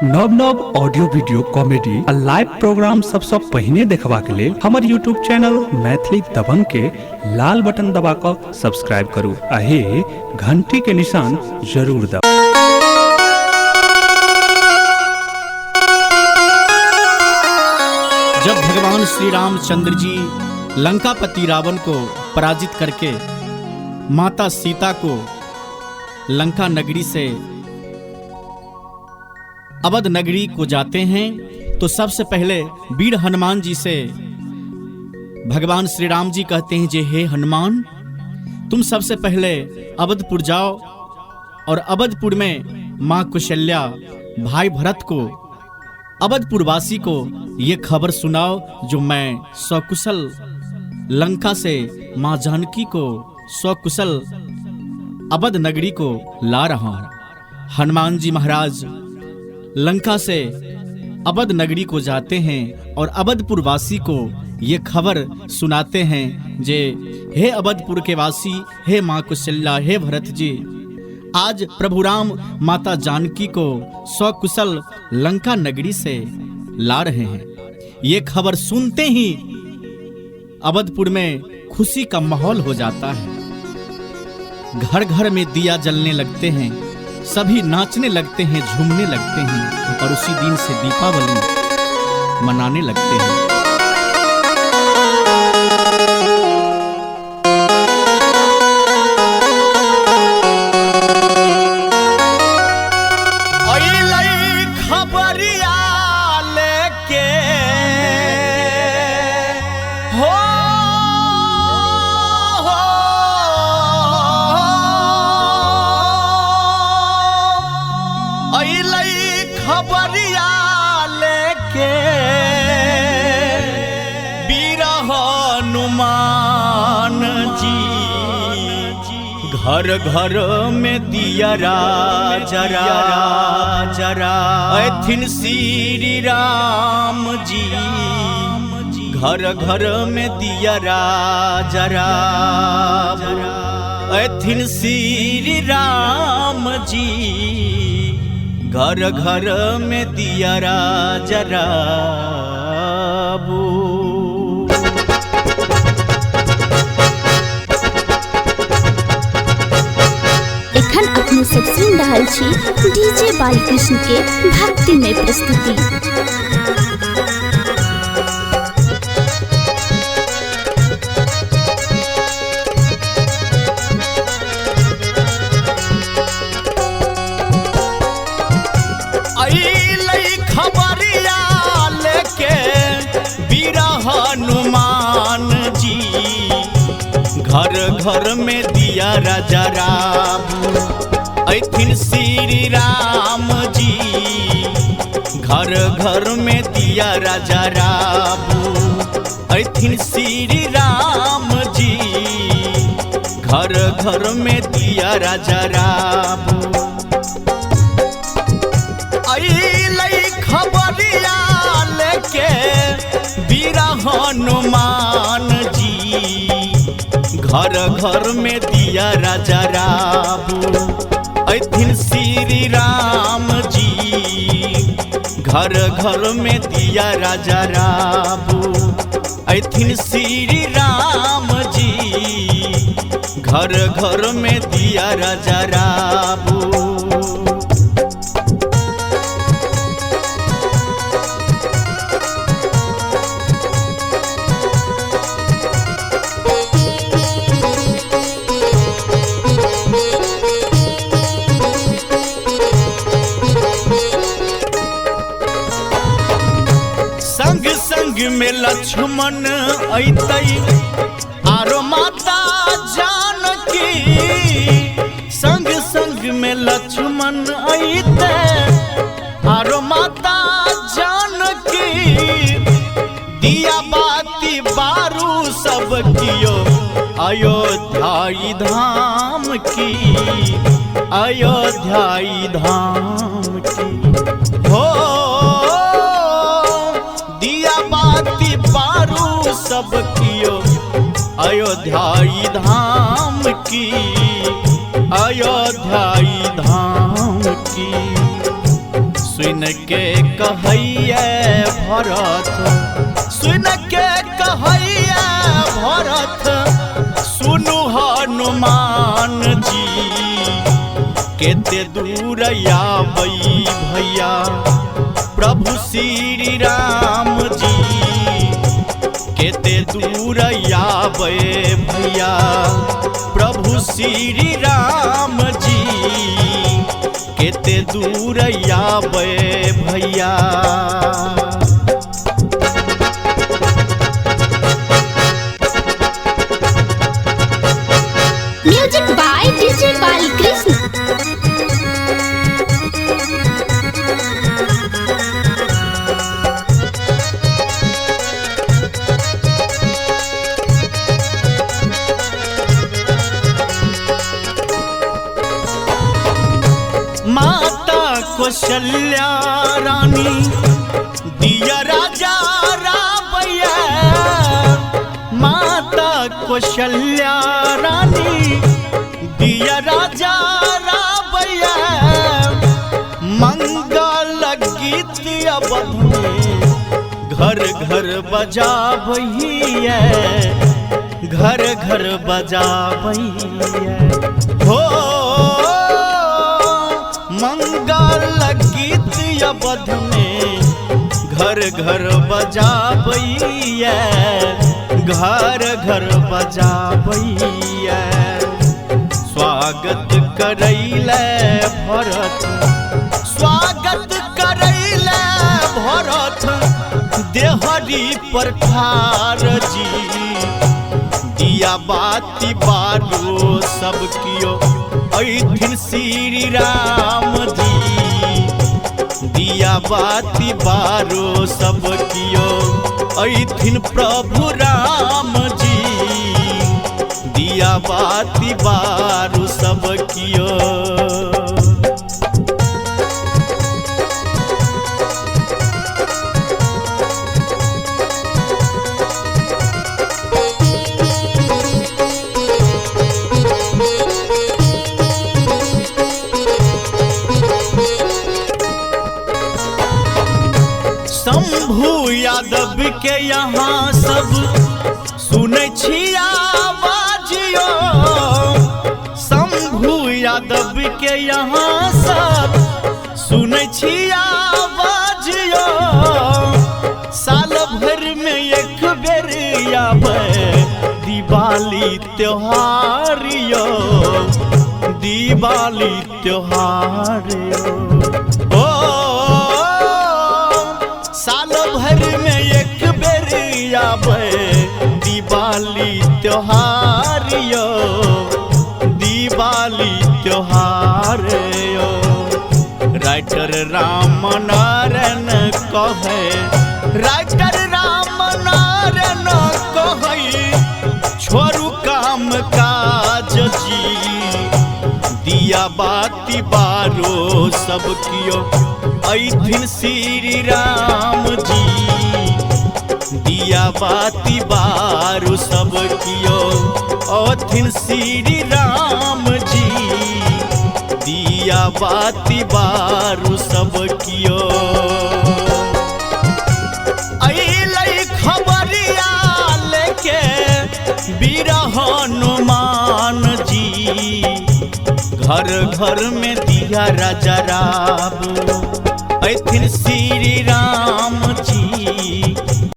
नव नव audio video comedy आ लाइव प्रोग्राम सबसे पहले देखबा के लेल हमर यूट्यूब चैनल मैथिली दबंग के लाल बटन दबा कर सब्सक्राइब करू आ हे घंटी के निशान जरूर दबाऊ। जब भगवान श्री रामचंद्र जी लंकापति रावण को पराजित करके माता सीता को लंका नगरी से अवध नगरी को जाते हैं तो सबसे पहले वीर हनुमान जी से भगवान श्री राम जी कहते हैं जे हे हनुमान, तुम सबसे पहले अवधपुर जाओ और अवधपुर में माँ कौशल्या भाई भरत को अवधपुर वासी को ये खबर सुनाओ जो मैं सकुशल लंका से माँ जानकी को सकुशल अवध नगरी को ला रहा हूँ। हनुमान जी महाराज लंका से अवध नगरी को जाते हैं और अवधपुर वासी को ये खबर सुनाते हैं जे हे अवधपुर के वासी, हे माँ कौशल्या, हे भरत जी, आज प्रभु राम माता जानकी को सकुशल लंका नगरी से ला रहे हैं। ये खबर सुनते ही अवधपुर में खुशी का माहौल हो जाता है। घर घर में दिया जलने लगते हैं, सभी नाचने लगते हैं, झूमने लगते हैं और उसी दिन से दीपावली मनाने लगते हैं। खबरिया लेके हो खबरिया लेके वीर हनुमान जी घर घर में दिया जरा जरा ऐथिन श्री राम जी घर घर में दिया जरा ऐथिन श्री राम जी घर घर में दिया जरा। एखन अपने सब सुन रहल छी डीजे बालकृष्ण के भक्तिमय प्रस्तुति। खबरिया लेके वीर हनुमान जी घर घर में दिया जरा ऐथिन श्री राम जी घर घर में दिया जरा ऐथिन श्री राम जी घर घर में दिया जरा। खबरिया लेके वीर हनुमान जी घर घर में दिया जरा ऐथिन श्री राम जी घर घर में दिया जरा ऐथिन श्री राम जी घर घर में दिया जरा। संग में लक्ष्मण अइतै आरो माता जानकी संग संग में लक्ष्मण अइतै आरो माता जानकी दिया बाती बारू सब कियो अयोध्या धाम की अयोध्या धाम की हो सब कियो अयोध्या धाम की अयोध्या धाम की। सुन के कहैया भरत, सुन के कहैया भरत, सुनु हनुमान जी केते दूर आबै भैया प्रभु श्री राम जी, केते दूर आबै भैया प्रभु श्री राम जी, केते दूर आबै भैया। Music by DJ Balkrishna. माता कौशल्या रानी दिया राजा राबैया, माता कौशल्या रानी दिया राजा राबैया, मंगल गीत अवध में घर घर बजाबैया, घर घर बजाबैया हो। मंगल गीत अवध में घर घर बजाबैया, घर घर बजाबैया। स्वागत करैले भरत, स्वागत करैले भरत, देहरी पर ठार जी, दिया बाती बारो सब कियो ऐथिन श्री राम जी, दिया बाती बारो सब कियो ऐथिन प्रभु राम जी, दिया बाती बारो सब कियो। शंभु यादव के यहाँ सब सुनै छी आवाजियो, शंभु यादव के यहाँ सब सुनै छी आवाजियो, साल भर में एक बेर आबै दिवाली त्योहार यो, दिवाली त्योहार यो। साल भर में एक बेर आबै दिवाली त्योहार यो, दिवाली त्योहार यो। राइटर राम नारायण कहे, राइटर राम नारायण कहे, छोड़ू काम काज जी, दिया बाती बारो सब कियो ऐथिन श्री राम जी, दिया बाती बारो सब कियो ऐथिन श्री राम जी, दिया बाती बारो सब कियो। अइलै खबरिया लेके वीर हनुमान जी, घर घर में दिया राजा राम ऐथिन श्री राम